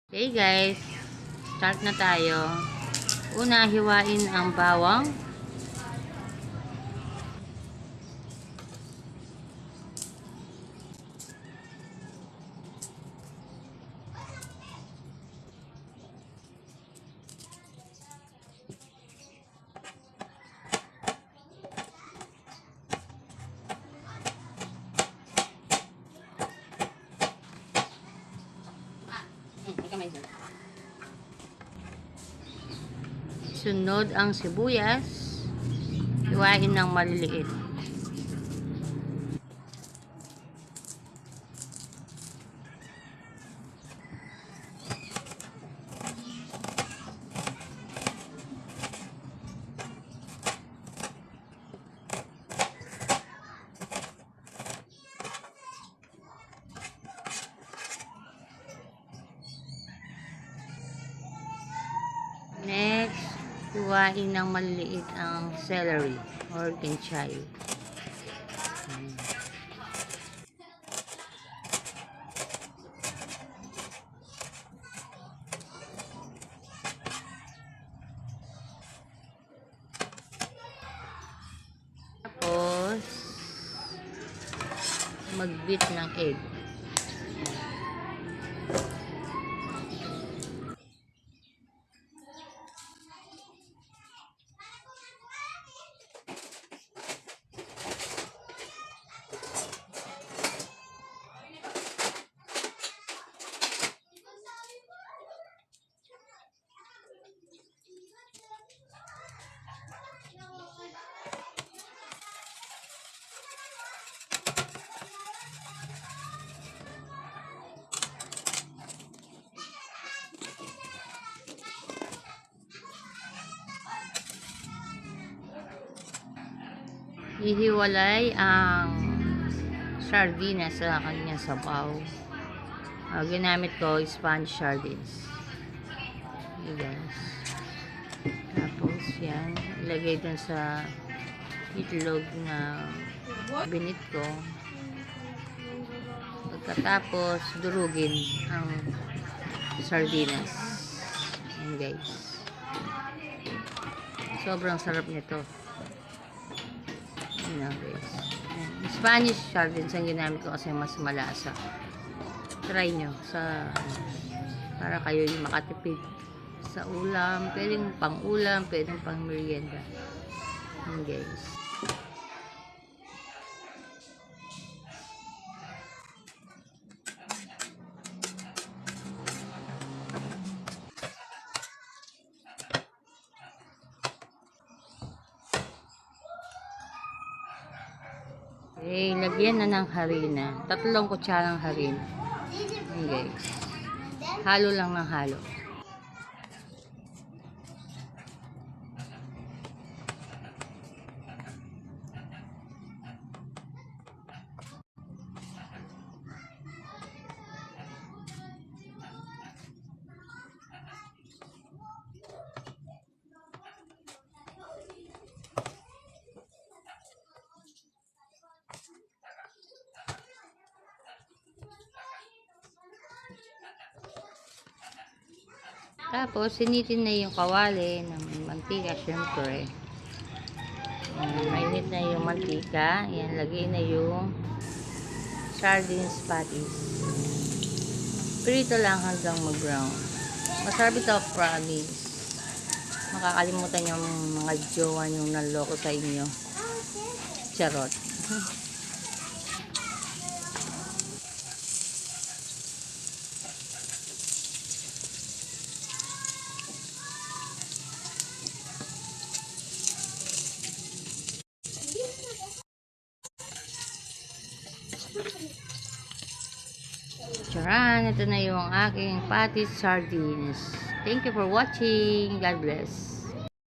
Okay guys, start na tayo. Una, hiwain ang bawang. Sunod ang sibuyas. Hiwain ng maliliit. Next, hiwain ng maliliit ang celery or kinchay. Tapos, mag-beat ng egg. Ihiwalay ang sardinas sa kanyang sabaw. Ginamit ko Spanish sardines. Okay guys. Tapos yan, ilagay dun sa itlog na binit ko. Pagkatapos durugin ang sardinas. Yan guys. Sobrang sarap nito. Yan guys. Spanish sardines ang ginamit ko kasi mas malasa. Try nyo para kayo yung makatipid sa ulam, pwedeng pang ulam, pwedeng pang merienda. Yan guys. Okay, lagyan na ng harina. 3 kutsarang harina. Yan guys. Halo lang ng halo. Tapos, sinitin na yung kawali ng mantika, syempre. Mainit na yung mantika. Yan, lagay na yung sardines patties. Prito lang hanggang mag-brown. Masarap ito, promise. Makakalimutan yung mga jowa yung naloko sa inyo. Charot. Charan, ito na yung aking patty sardines. Thank you for watching. God bless.